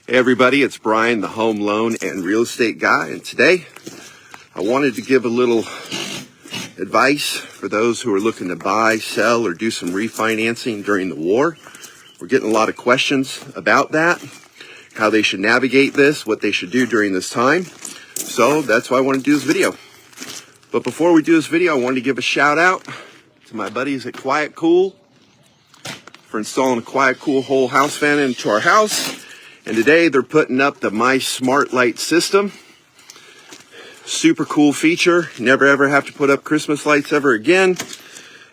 Hey everybody, it's Brian, the home loan and real estate guy, and today I wanted to give a little advice for those who are looking to buy, sell, or do some refinancing during the war. We're getting a lot of questions about that, how they should navigate this, what they should do during this time. So that's why I want to do this video. But before we do this video, I wanted to give a shout out to my buddies at QuietCool for installing a QuietCool whole house fan into our house. And today they're putting up the My Smart Light system. Super cool feature. Never ever have to put up Christmas lights ever again.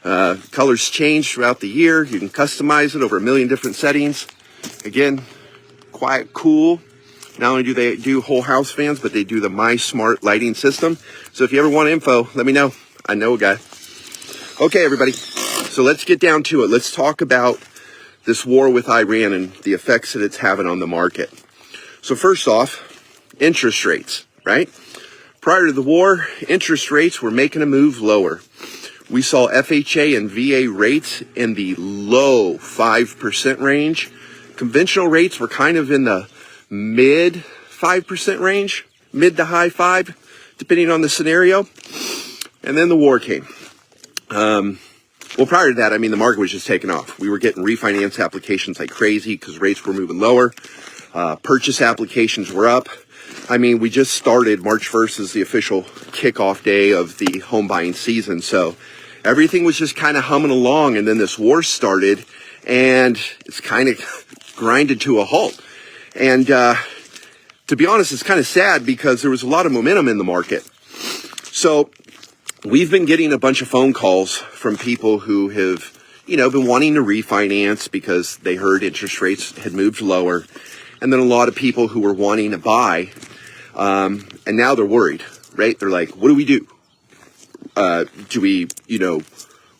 Colors change throughout the year. You can customize it over 1 million different settings. Again, QuietCool. Not only do they do whole house fans, but they do the My Smart lighting system. So if you ever want info, let me know. I know a guy. Okay, everybody. So let's get down to it. Let's talk about this war with Iran and the effects that it's having on the market. So first off, interest rates, right? Prior to the war, interest rates were making a move lower. We saw FHA and VA rates in the low 5% range. Conventional rates were kind of in the mid 5% range, mid to high 5, depending on the scenario. And then the war came. Well, prior to that, I mean, the market was just taking off. We were getting refinance applications like crazy because rates were moving lower. Purchase applications were up. I mean, we just started. March 1st is the official kickoff day of the home buying season. So everything was just kind of humming along. And then this war started and it's kind of grinded to a halt. And to be honest, it's kind of sad because there was a lot of momentum in the market. So we've been getting a bunch of phone calls from people who have, been wanting to refinance because they heard interest rates had moved lower. And then a lot of people who were wanting to buy, and now they're worried, right? They're like, what do we do? Do we,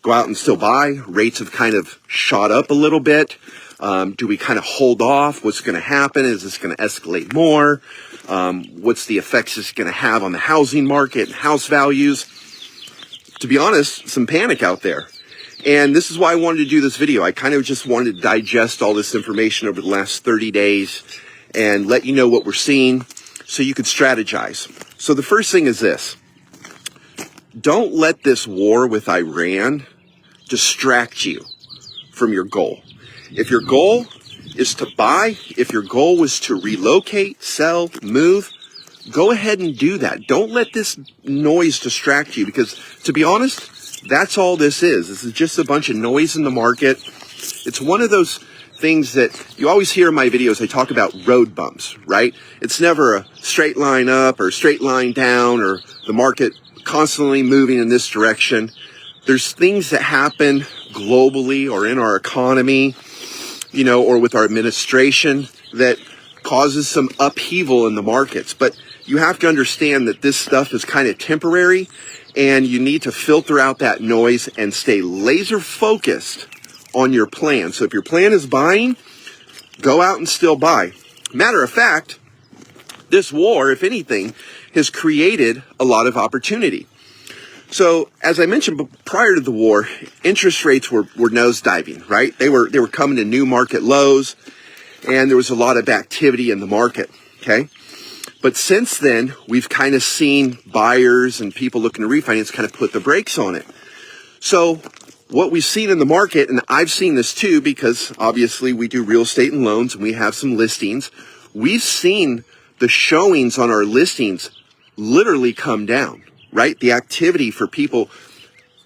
go out and still buy? Rates have kind of shot up a little bit. Do we kind of hold off? What's going to happen? Is this going to escalate more? What's the effects it's going to have on the housing market and house values? To be honest, some panic out there. And this is why I wanted to do this video. I kind of just wanted to digest all this information over the last 30 days and let you know what we're seeing so you could strategize. So the first thing is this. Don't let this war with Iran distract you from your goal. If your goal is to buy, if your goal was to relocate, sell, move, go ahead and do that. Don't let this noise distract you because, to be honest, that's all this is. This is just a bunch of noise in the market. It's one of those things that you always hear in my videos. I talk about road bumps, right? It's never a straight line up or straight line down or the market constantly moving in this direction. There's things that happen globally or in our economy, or with our administration that causes some upheaval in the markets. But you have to understand that this stuff is kind of temporary and you need to filter out that noise and stay laser focused on your plan. So if your plan is buying, go out and still buy. Matter of fact, this war, if anything, has created a lot of opportunity. So as I mentioned prior to the war, interest rates were nosediving, right? They were coming to new market lows and there was a lot of activity in the market, okay? But since then, we've kind of seen buyers and people looking to refinance kind of put the brakes on it. So what we've seen in the market, and I've seen this too, because obviously we do real estate and loans and we have some listings. We've seen the showings on our listings literally come down, right? The activity for people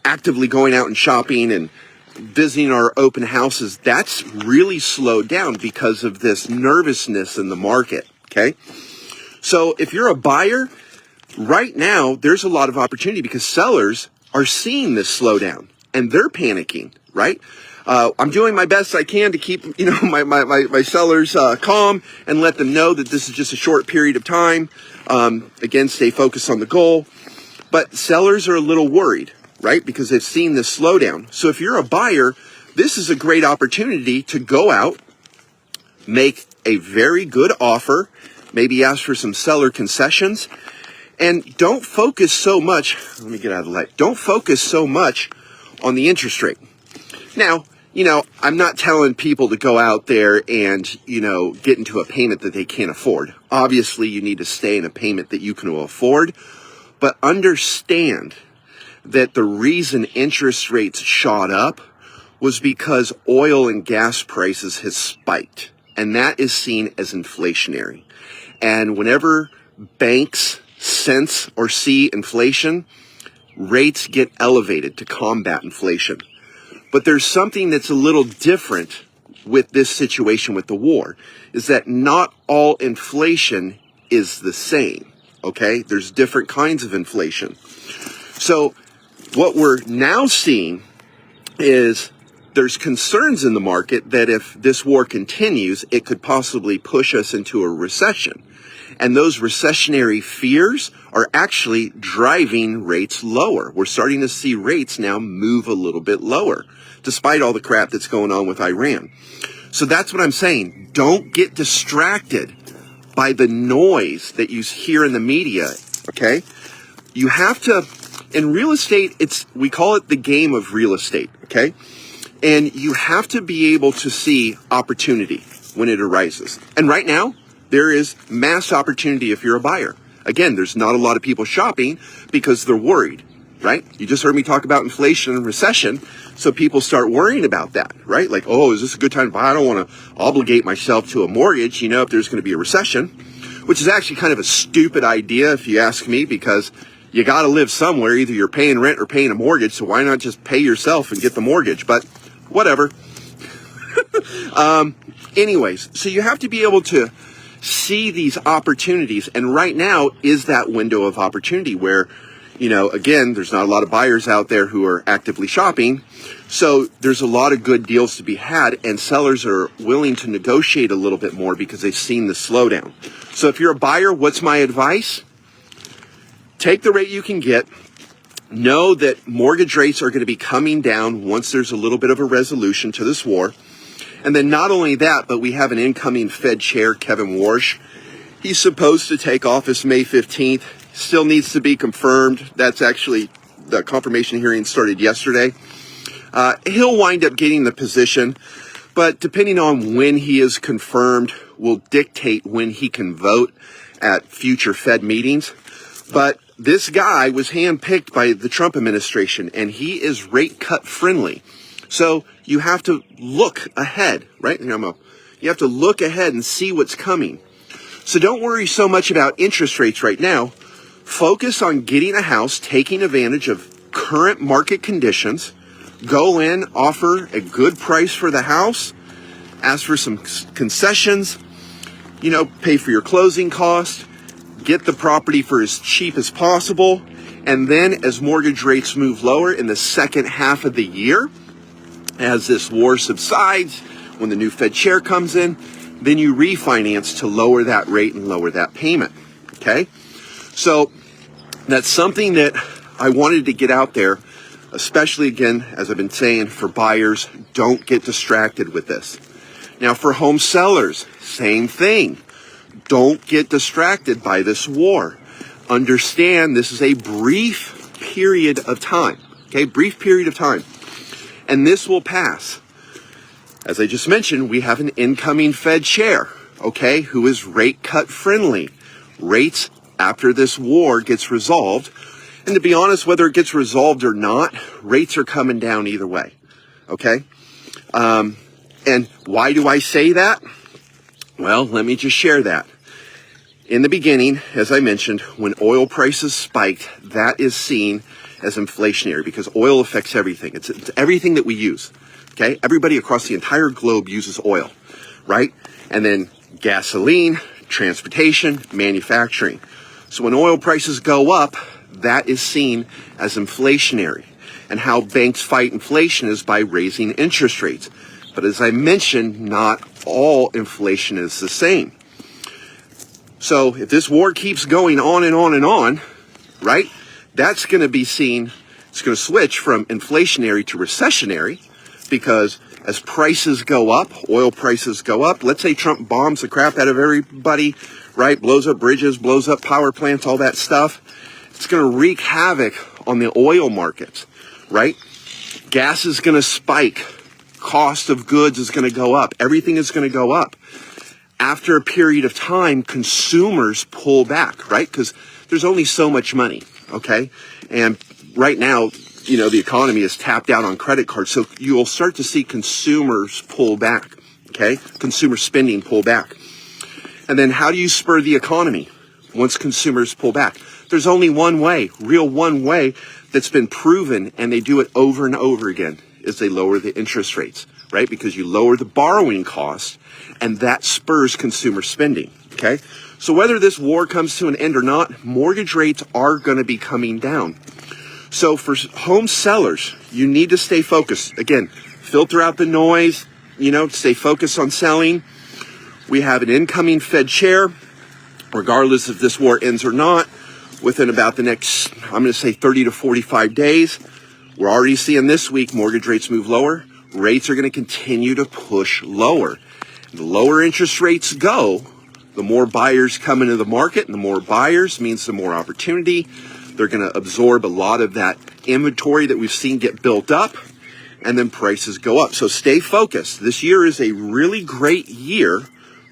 actively going out and shopping and visiting our open houses, that's really slowed down because of this nervousness in the market, okay? So if you're a buyer, right now, there's a lot of opportunity because sellers are seeing this slowdown and they're panicking, right? I'm doing my best I can to keep, my sellers calm and let them know that this is just a short period of time. Again, stay focused on the goal. But sellers are a little worried, right? Because they've seen this slowdown. So if you're a buyer, this is a great opportunity to go out, make a very good offer, maybe ask for some seller concessions, and don't focus so much. Let me get out of the light. Don't focus so much on the interest rate. Now, I'm not telling people to go out there and, get into a payment that they can't afford. Obviously, you need to stay in a payment that you can afford, but understand that the reason interest rates shot up was because oil and gas prices has spiked, and that is seen as inflationary. And whenever banks sense or see inflation, rates get elevated to combat inflation. But there's something that's a little different with this situation with the war, is that not all inflation is the same, okay? There's different kinds of inflation. So what we're now seeing is there's concerns in the market that if this war continues, it could possibly push us into a recession. And those recessionary fears are actually driving rates lower. We're starting to see rates now move a little bit lower, despite all the crap that's going on with Iran. So that's what I'm saying. Don't get distracted by the noise that you hear in the media, okay? You have to, in real estate, we call it the game of real estate, okay? And you have to be able to see opportunity when it arises. And right now, there is mass opportunity if you're a buyer. Again, there's not a lot of people shopping because they're worried, right? You just heard me talk about inflation and recession, so people start worrying about that, right? Like, oh, is this a good time to buy? I don't want to obligate myself to a mortgage, if there's going to be a recession, which is actually kind of a stupid idea if you ask me, because you got to live somewhere. Either you're paying rent or paying a mortgage, so why not just pay yourself and get the mortgage? But whatever. Anyways, so you have to be able to see these opportunities, and right now is that window of opportunity where, again, there's not a lot of buyers out there who are actively shopping, so there's a lot of good deals to be had, and sellers are willing to negotiate a little bit more because they've seen the slowdown. So if you're a buyer, what's my advice? Take the rate you can get. Know that mortgage rates are going to be coming down once there's a little bit of a resolution to this war. And then not only that, but we have an incoming Fed chair, Kevin Warsh. He's supposed to take office May 15th. Still needs to be confirmed. That's actually, the confirmation hearing started yesterday. He'll wind up getting the position, but depending on when he is confirmed will dictate when he can vote at future Fed meetings. But this guy was handpicked by the Trump administration, and he is rate cut friendly. So you have to look ahead, right? You have to look ahead and see what's coming. So don't worry so much about interest rates right now. Focus on getting a house, taking advantage of current market conditions. Go in, offer a good price for the house, ask for some concessions, pay for your closing costs, get the property for as cheap as possible. And then as mortgage rates move lower in the second half of the year, as this war subsides, when the new Fed chair comes in, then you refinance to lower that rate and lower that payment, okay? So that's something that I wanted to get out there, especially, again, as I've been saying, for buyers, don't get distracted with this. Now, for home sellers, same thing. Don't get distracted by this war. Understand this is a brief period of time, okay? Brief period of time. And this will pass. As I just mentioned, we have an incoming Fed chair, okay, who is rate cut friendly. Rates after this war gets resolved. And to be honest, whether it gets resolved or not, rates are coming down either way, okay? And why do I say that? Well, let me just share that. In the beginning, as I mentioned, when oil prices spiked, that is seen as inflationary because oil affects everything. It's everything that we use, okay? Everybody across the entire globe uses oil, right? And then gasoline, transportation, manufacturing. So when oil prices go up, that is seen as inflationary. And how banks fight inflation is by raising interest rates. But as I mentioned, not all inflation is the same. So if this war keeps going on and on and on, right, that's going to be seen, it's going to switch from inflationary to recessionary because as prices go up, oil prices go up. Let's say Trump bombs the crap out of everybody, right, blows up bridges, blows up power plants, all that stuff. It's going to wreak havoc on the oil markets, right? Gas is going to spike cost of goods is going to go up. Everything is going to go up. After a period of time, consumers pull back, right? Because there's only so much money, okay? And right now, the economy is tapped out on credit cards. So you'll start to see consumers pull back, okay? Consumer spending pull back. And then how do you spur the economy once consumers pull back? There's only one way, one way that's been proven, and they do it over and over again, is they lower the interest rates, right? Because you lower the borrowing cost, and that spurs consumer spending, okay? So whether this war comes to an end or not, mortgage rates are going to be coming down. So for home sellers, you need to stay focused. Again, filter out the noise, stay focused on selling. We have an incoming Fed chair, regardless if this war ends or not, within about the next, I'm going to say 30 to 45 days. We're already seeing this week mortgage rates move lower. Rates are going to continue to push lower. The lower interest rates go, the more buyers come into the market, and the more buyers means the more opportunity. They're going to absorb a lot of that inventory that we've seen get built up, and then prices go up. So stay focused. This year is a really great year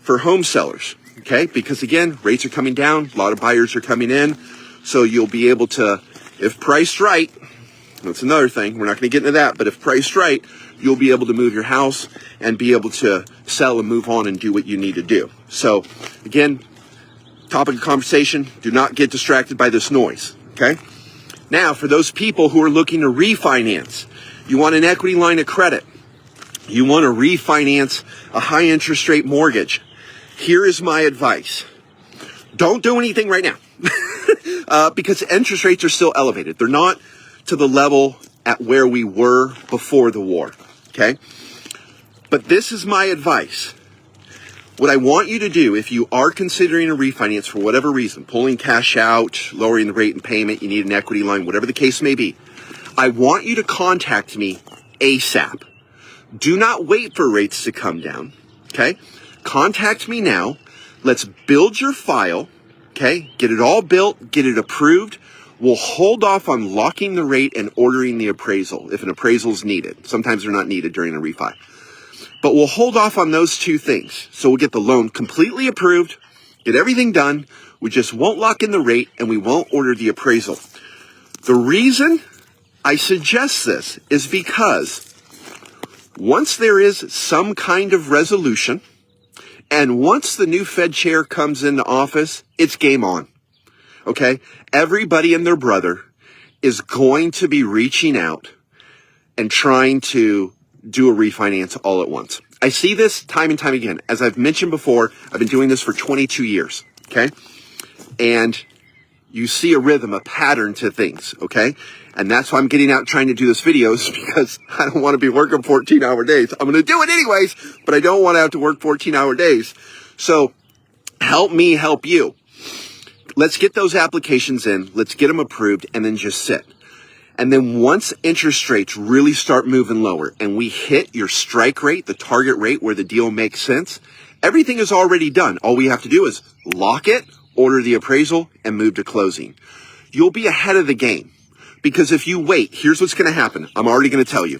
for home sellers, okay? Because again, rates are coming down, a lot of buyers are coming in, so you'll be able to, if priced right, that's another thing, we're not going to get into that, but if priced right, you'll be able to move your house and be able to sell and move on and do what you need to do. So again, topic of conversation, do not get distracted by this noise, okay? Now, for those people who are looking to refinance, you want an equity line of credit, you want to refinance a high interest rate mortgage, here is my advice. Don't do anything right now because interest rates are still elevated. They're not to the level at where we were before the war, okay? But this is my advice. What I want you to do, if you are considering a refinance for whatever reason, pulling cash out, lowering the rate and payment, you need an equity line, whatever the case may be, I want you to contact me ASAP. Do not wait for rates to come down, okay? Contact me now. Let's build your file, okay? Get it all built, get it approved. We'll hold off on locking the rate and ordering the appraisal if an appraisal is needed. Sometimes they're not needed during a refi. But we'll hold off on those two things. So we'll get the loan completely approved, get everything done. We just won't lock in the rate and we won't order the appraisal. The reason I suggest this is because once there is some kind of resolution, and once the new Fed chair comes into office, it's game on, okay? Everybody and their brother is going to be reaching out and trying to do a refinance all at once. I see this time and time again. As I've mentioned before, I've been doing this for 22 years, okay? And you see a rhythm, a pattern to things, okay? And that's why I'm getting out trying to do this videos, because I don't want to be working 14-hour days. I'm going to do it anyways, but I don't want to have to work 14-hour days. So help me help you. Let's get those applications in. Let's get them approved and then just sit. And then once interest rates really start moving lower and we hit your strike rate, the target rate where the deal makes sense, everything is already done. All we have to do is lock it, order the appraisal, and move to closing. You'll be ahead of the game. Because if you wait, here's what's going to happen. I'm already going to tell you.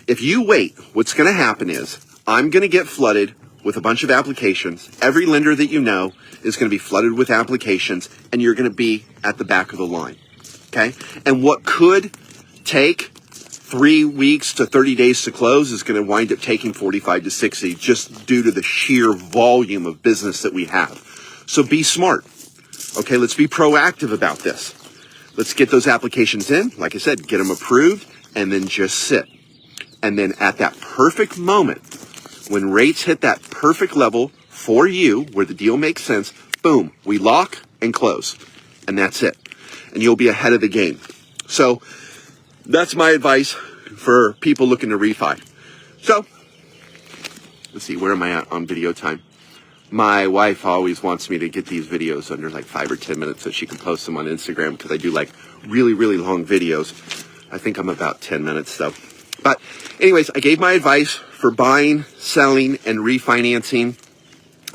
If you wait, what's going to happen is I'm going to get flooded with a bunch of applications. Every lender that you know is going to be flooded with applications, and you're going to be at the back of the line. Okay? And what could take 3 weeks to 30 days to close is going to wind up taking 45 to 60 just due to the sheer volume of business that we have. So be smart. Okay, let's be proactive about this. Let's get those applications in. Like I said, get them approved and then just sit. And then at that perfect moment, when rates hit that perfect level for you, where the deal makes sense, boom, we lock and close. And that's it. And you'll be ahead of the game. So that's my advice for people looking to refi. So let's see, where am I at on video time? My wife always wants me to get these videos under like 5 or 10 minutes so she can post them on Instagram, because I do like really, really long videos. I think I'm about 10 minutes though. But anyways, I gave my advice for buying, selling, and refinancing.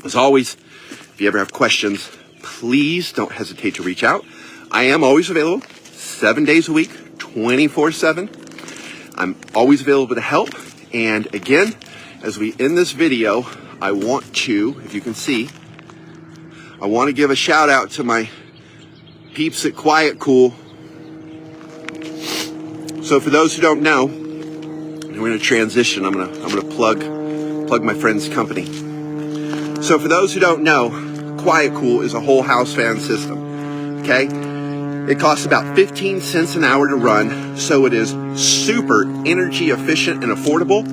As always, if you ever have questions, please don't hesitate to reach out. I am always available 7 days a week, 24/7. I'm always available to help. And again, as we end this video, I want to, if you can see, I want to give a shout out to my peeps at QuietCool. So for those who don't know, and we're going to transition. I'm going to plug my friend's company. So for those who don't know, QuietCool is a whole house fan system. Okay, it costs about 15 cents an hour to run, so it is super energy efficient and affordable.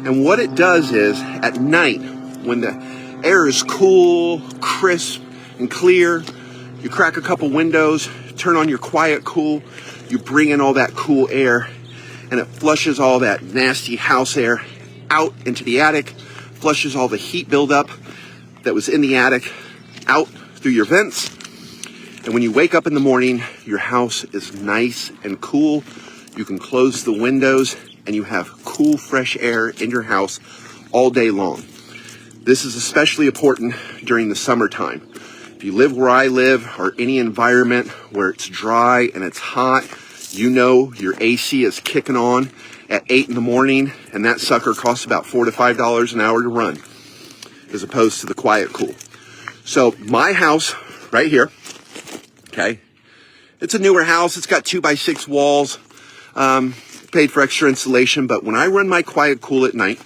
And what it does is, at night, when the air is cool, crisp, and clear, you crack a couple windows, turn on your QuietCool, you bring in all that cool air, and it flushes all that nasty house air out into the attic, flushes all the heat buildup that was in the attic out through your vents. And when you wake up in the morning, your house is nice and cool. You can close the windows and you have cool, fresh air in your house all day long. This is especially important during the summertime. If you live where I live, or any environment where it's dry and it's hot, you know your AC is kicking on at 8 in the morning, and that sucker costs about $4 to $5 an hour to run, as opposed to the QuietCool. So my house right here, okay, it's a newer house. It's got 2x6 walls, paid for extra insulation. But when I run my QuietCool at night,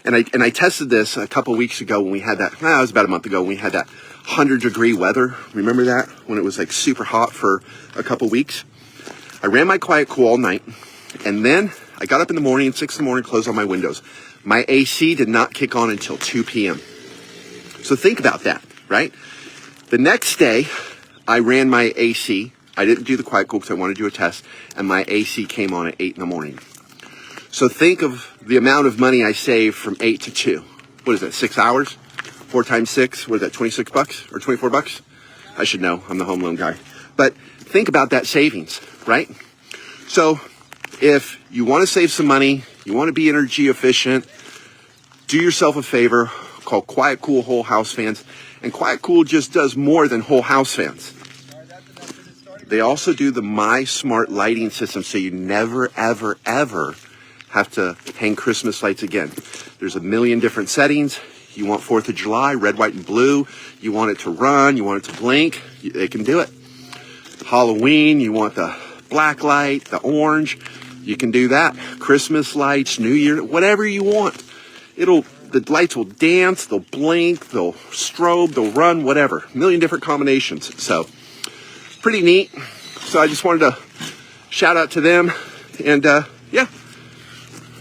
and I tested this a couple weeks ago when we had that, it was about a month ago when we had that 100-degree weather. Remember that? When it was like super hot for a couple weeks. I ran my QuietCool all night, and then I got up in the morning, 6 in the morning, closed all my windows. My AC did not kick on until 2 p.m. So think about that, right? The next day, I ran my AC. I didn't do the QuietCool because I wanted to do a test, and my AC came on at 8 in the morning. So think of the amount of money I saved from 8 to 2. What is that, 6 hours? 4 times 6, what is that, 26 bucks or 24 bucks? I should know, I'm the home loan guy. But think about that savings, right? So if you want to save some money, you want to be energy efficient, do yourself a favor, call QuietCool Whole House Fans. And QuietCool just does more than whole house fans. They also do the My Smart lighting system, so you never, ever, ever have to hang Christmas lights again. There's a million different settings. You want 4th of July, red, white, and blue. You want it to run, you want it to blink, they can do it. Halloween, you want the black light, the orange, you can do that. Christmas lights, New Year, whatever you want. The lights will dance, they'll blink, they'll strobe, they'll run, whatever. A million different combinations. So, pretty neat. So I just wanted to shout out to them. And yeah,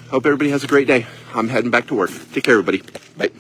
hope everybody has a great day. I'm heading back to work. Take care, everybody. Bye.